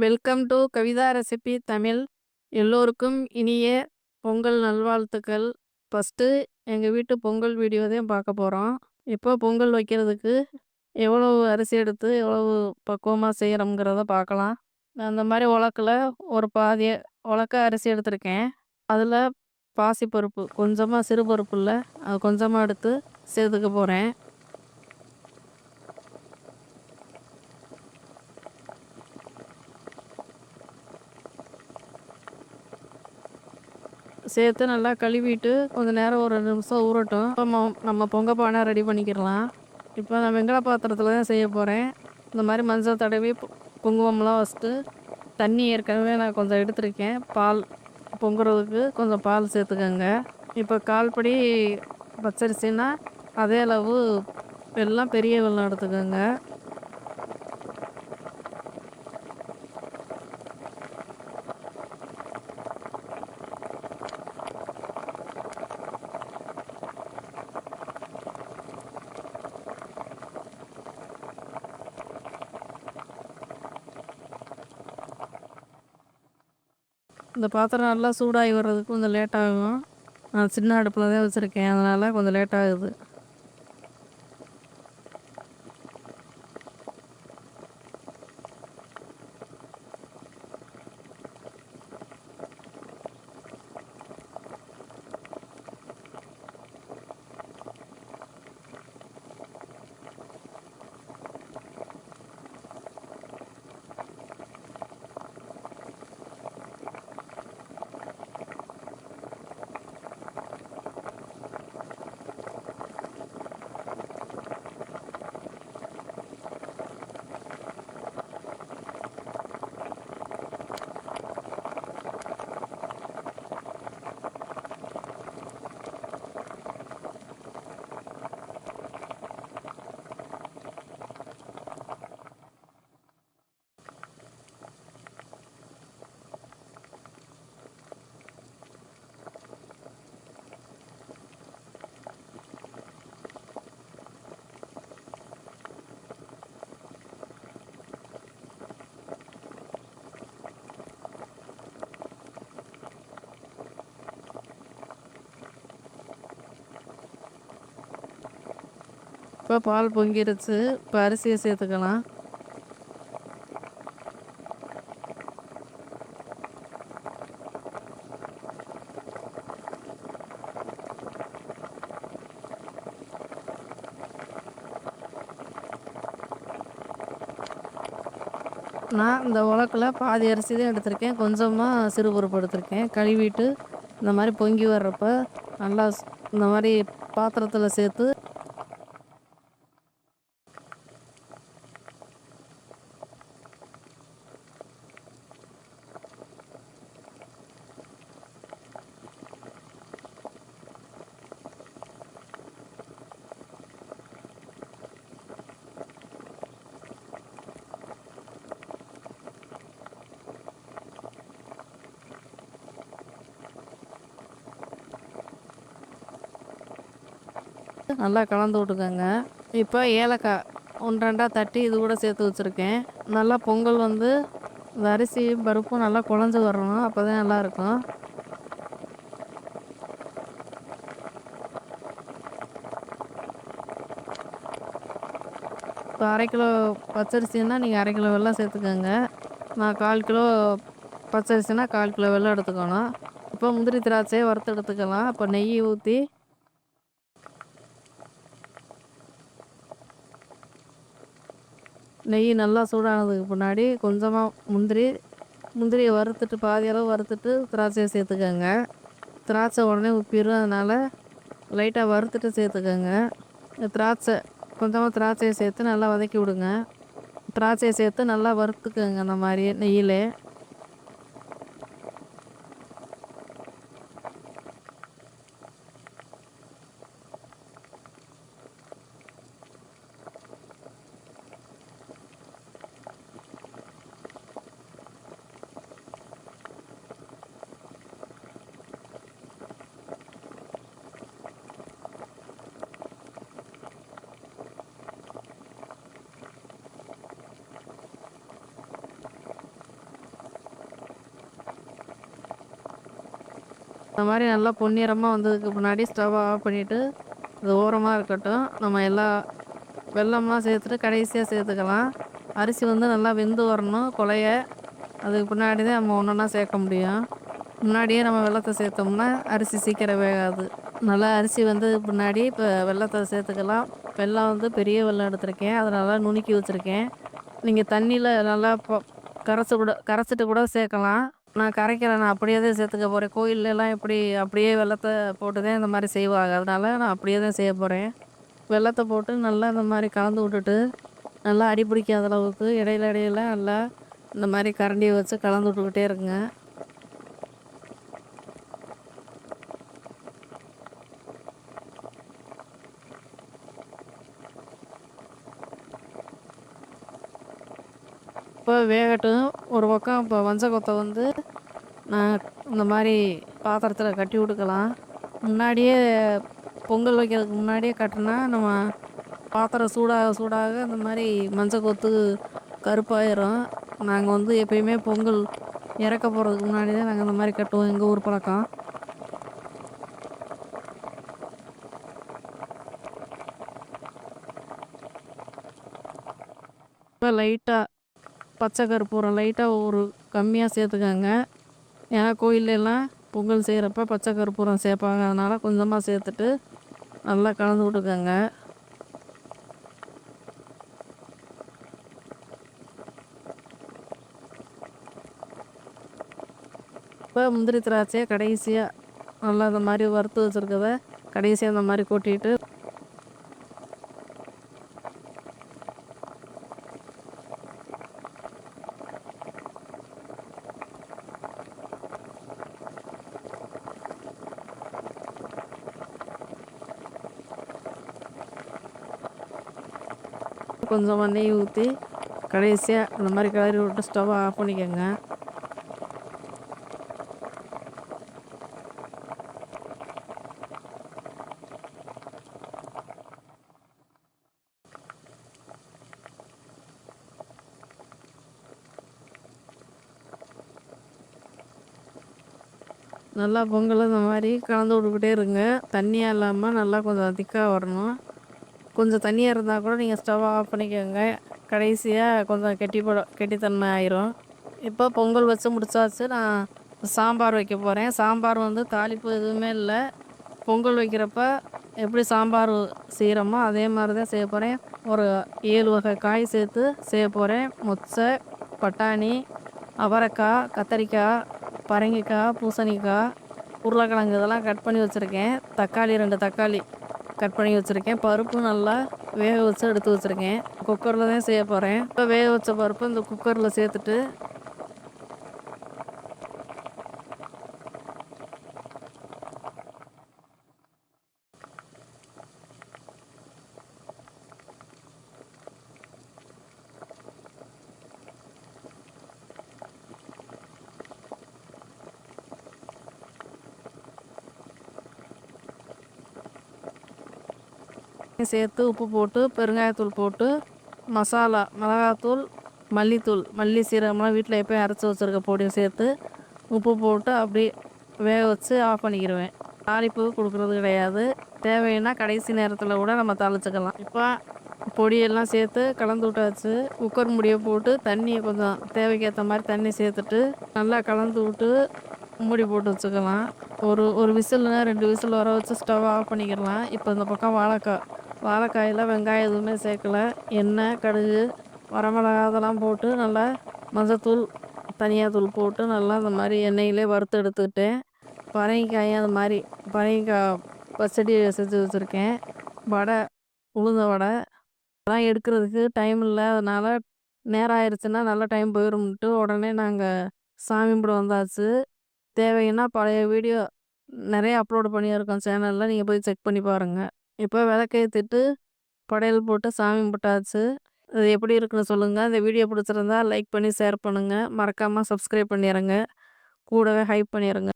Welcome to Kavitha recipe Tamil. எல்லோருக்கும் இனிய பொங்கல் நல்வாழ்த்துக்கள். ஃபஸ்ட்டு எங்கள் வீட்டு பொங்கல் வீடியோ தான் பார்க்க போகிறோம். இப்போ பொங்கல் வைக்கிறதுக்கு எவ்வளவு அரிசி எடுத்து எவ்வளவு பக்குவமாக செய்கிறோங்கிறத பார்க்கலாம். நான் அந்த மாதிரி உலக்கில் ஒரு பாதி உலக்க அரிசி எடுத்திருக்கேன். அதில் பாசிப்பருப்பு கொஞ்சமாக, சிறு பருப்பு இல்லை, அது கொஞ்சமாக எடுத்து சேர்த்துக்க போகிறேன். சேர்த்து நல்லா கழுவிட்டு கொஞ்சம் நேரம் ஒரு 2 நிமிஷம் ஊறட்டும். இப்போ நம்ம பொங்க பானை ரெடி பண்ணிக்கிடலாம். இப்போ நான் வெண்கல பாத்திரத்தில் தான் செய்ய போகிறேன். இந்த மாதிரி மஞ்சள் தடவி குங்குமம்லாம் வச்சுட்டு தண்ணி ஏற்கனவே நான் கொஞ்சம் எடுத்திருக்கேன். பால் பொங்குறதுக்கு கொஞ்சம் பால் சேர்த்துக்கோங்க. இப்போ 1/4 படி பச்சரிசின்னா அதே அளவு வெல்லம், பெரிய வெல்லம் எடுத்துக்கோங்க. இந்த பாத்திரம் நல்லா சூடாகி வர்றதுக்கு கொஞ்சம் லேட் ஆகும். நான் சின்ன அடுப்பில் தான் வச்சுருக்கேன், அதனால் கொஞ்சம் லேட் ஆகுது. இப்போ பால் பொங்கிருச்சு. இப்போ அரிசியை சேர்த்துக்கலாம். நான் இந்த உலக்கில் பாதி அரிசி தான் எடுத்திருக்கேன். கொஞ்சமாக சிறு பருப்பு எடுத்திருக்கேன். கழுவிட்டு இந்த மாதிரி பொங்கி வர்றப்ப நல்லா இந்த மாதிரி பாத்திரத்தில் சேர்த்து நல்லா கலந்து விட்டுக்கோங்க. இப்போ ஏலக்காய் 1 2 தட்டி இது கூட சேர்த்து வச்சுருக்கேன். நல்லா பொங்கல் வந்து இந்த அரிசி பருப்பும் நல்லா குழஞ்சி வரணும், அப்போ தான் நல்லாயிருக்கும். இப்போ 1/2 கிலோ பச்சரிசின்னா நீங்கள் 1/2 கிலோ வெல்லம் சேர்த்துக்கோங்க. நான் 1/4 கிலோ பச்சரிசினா 1/4 கிலோ வெல்லம் எடுத்துக்கணும். இப்போ முந்திரி திராட்சையை வறுத்து எடுத்துக்கலாம். இப்போ நெய் ஊற்றி நெய் நல்லா சூடானதுக்கு முன்னாடி கொஞ்சமாக முந்திரியை வறுத்துட்டு பாதி அளவு வறுத்துட்டு திராட்சையை சேர்த்துக்கோங்க. திராட்சை உடனே உப்பிடும், அதனால் லைட்டாக வறுத்துட்டு சேர்த்துக்கோங்க. கொஞ்சமாக திராட்சையை சேர்த்து நல்லா வதக்கி விடுங்க. திராட்சையை சேர்த்து நல்லா வறுத்துக்கோங்க அந்த மாதிரி நெய்யிலே. இந்த மாரி நல்லா பொன்னிறமா வந்ததுக்கு முன்னாடி ஸ்டவ் ஆஃப் பண்ணிட்டு, அது ஓரமா இருக்கட்டும். நம்ம எல்லா வெல்லம்லாம் சேர்த்துட்டு கடைசியா சேர்த்துக்கலாம். அரிசி வந்து நல்லா வெந்து வரணும் கொழைய. அதுக்கு பின்னாடி தான் நம்ம ஒன்னொன்னா சேர்க்க முடியும். முன்னாடியே நம்ம வெல்லத்த சேர்த்தோம்னா, அரிசி சீக்கிரம் வேகாது. நல்லா அரிசி வெந்ததுக்கு பின்னாடி இப்ப வெல்லத்த சேர்த்துக்கலாம். வெல்லம் வந்து பெரிய வெல்லம் எடுத்திருக்கேன். அத நல்லா நுணுக்கி வச்சிருக்கேன். நீங்க தண்ணீல நல்லா கரைச்சிட்டு கூட சேர்க்கலாம். நான் கரைக்கல. நான் அப்படியே தான் சேர்த்துக்க போறேன். கோயில்லலாம் எப்படி அப்படியே வெல்லத்த போட்டு தான் இந்த மாரி செய்வாங்க. அதனால நான் அப்படியே தான் செய்ய போறேன். வெல்லத்த போட்டு நல்லா இந்த மாரி கலந்து விட்டுட்டு, நல்லா அடி பிடிக்காத அளவுக்கு இடையில இடையில நல்லா இந்த மாரி கரண்டிய வச்சு கலந்து விட்டுக்கிட்டே இருங்க. இப்ப வேகட்டும். ஒரு பக்கம் இப்ப மஞ்ச கொத்த வந்து நான் இந்த மாரி பாத்திரத்தில கட்டி விட்டுக்கலாம். முன்னாடியே பொங்கல் வைக்கிறதுக்கு முன்னாடியே கட்டுனா, நம்ம பாத்திரம் சூடாக சூடாக இந்த மாரி மஞ்ச கொத்து கருப்பாயிரும். நாங்க வந்து எப்பயுமே பொங்கல் இறக்க போறதுக்கு முன்னாடி தான் நாங்க இந்த மாரி கட்டுவோம். எங்க ஊர் பழக்கம். இப்ப லைட்டா பச்சை கற்பூரம் லைட்டா ஒரு கம்மியா சேர்த்துக்கங்க. ஏன்னா கோயில்லலாம் பொங்கல் செய்றப்ப பச்சை கற்பூரம் சேர்ப்பாங்க. அதனால கொஞ்சமா சேர்த்துட்டு நல்லா கலந்து விட்டுக்கங்க. இப்ப முந்திரி திராட்சைய கடைசியா நல்லா இந்த மாரி வறுத்து வச்சிருக்கத கடைசியா இந்த மாரி கொட்டிட்டு கொஞ்சமா நெய் ஊத்தி கடைசியா இந்த மாரி கிளறி விட்டு ஸ்டவ் ஆஃப் பண்ணிக்கங்க. நல்லா பொங்கல் இந்த மாரி கலந்து விட்டுக்கிட்டே இருங்க. தண்ணியா இல்லாம நல்லா கொஞ்சம் திக்கா வரணும். கொஞ்சம் தண்ணியா இருந்தா கூட நீங்க ஸ்டவ் ஆஃப் பண்ணிக்கோங்க. கடைசியா கொஞ்சம் கெட்டித்தன்மை ஆயிரும். இப்போ பொங்கல் வச்சு முடிச்சாச்சு. நான் சாம்பார் வைக்க போறேன். சாம்பார் வந்து தாளிப்பு எதுவுமே இல்ல. பொங்கல் வைக்கிறப்ப எப்படி சாம்பார் செய்கிறோமோ அதே மாரி தான் செய்ய போறேன். ஒரு 7 வகை காய் சேர்த்து செய்ய போறேன். மொச்சை, பட்டாணி, அவரைக்காய், கத்தரிக்காய், பரங்கிக்காய், பூசணிக்காய், உருளைக்கிழங்கு இதெல்லாம் கட் பண்ணி வச்சுருக்கேன். தக்காளி 2 தக்காளி கட் பண்ணி வச்சுருக்கேன். பருப்பு நல்லா வேக வச்சு எடுத்து வச்சுருக்கேன். குக்கரில் தான் செய்ய போறேன். இப்போ வேக வச்ச பருப்பு இந்த குக்கரில் சேர்த்துட்டு சேர்த்து உப்பு போட்டு பெருங்காயத்தூள் போட்டு மசாலா மிளகாத்தூள், மல்லித்தூள், மல்லி சீரகம்லாம் வீட்டில் எப்பயும் அரைச்சி வச்சுருக்க பொடியும் சேர்த்து உப்பு போட்டு அப்படியே வேக வச்சு ஆஃப் பண்ணிக்கிடுவேன். தாளிப்பு கொடுக்குறது கிடையாது. தேவைன்னா கடைசி நேரத்தில் கூட நம்ம தாளிச்சுக்கலாம். இப்போ பொடியெல்லாம் சேர்த்து கலந்து விட்டாச்சு. குக்கர் மூடியை போட்டு தண்ணியை கொஞ்சம் தேவைக்கேற்ற மாதிரி தண்ணி சேர்த்துட்டு நல்லா கலந்து விட்டு மூடி போட்டு வச்சுக்கலாம். ஒரு விசில்னா 2 விசில் வர வச்சு ஸ்டவ் ஆஃப் பண்ணிக்கிடலாம். இப்போ இந்த பக்கம் வாழைக்காயில வெங்காயம் எதுவுமே சேர்க்கல. எண்ணெய், கடுகு, வரமிளகா அதெல்லாம் போட்டு நல்லா மஞ்சத்தூள், தனியாத்தூள் போட்டு நல்லா இந்த மாதிரி எண்ணெயிலே வறுத்து எடுத்துக்கிட்டேன். பரங்கிக்காயும் அது மாதிரி பரங்கிக்காய் பச்சடி செஞ்சு வச்சுருக்கேன். வடை, உளுந்த வடை அதெல்லாம் எடுக்கிறதுக்கு டைம் இல்ல. அதனால நேரம் ஆயிடுச்சுன்னா நல்லா டைம் போயிரும்ன்ட்டு உடனே நாங்கள் சாமி கும்பிட வந்தாச்சு. தேவைன்னா பழைய வீடியோ நிறைய அப்லோடு பண்ணியிருக்கோம் சேனலில். நீங்கள் போய் செக் பண்ணி பாருங்கள். இப்போ விளக்கேற்றிட்டு படையல் போட்டு சாமி கும்பிட்டாச்சு. அது எப்படி இருக்குன்னு சொல்லுங்கள். இந்த வீடியோ பிடிச்சிருந்தா லைக் பண்ணி ஷேர் பண்ணுங்கள். மறக்காமல் சப்ஸ்கிரைப் பண்ணிடுங்க. கூடவே ஹைப் பண்ணிடுங்க.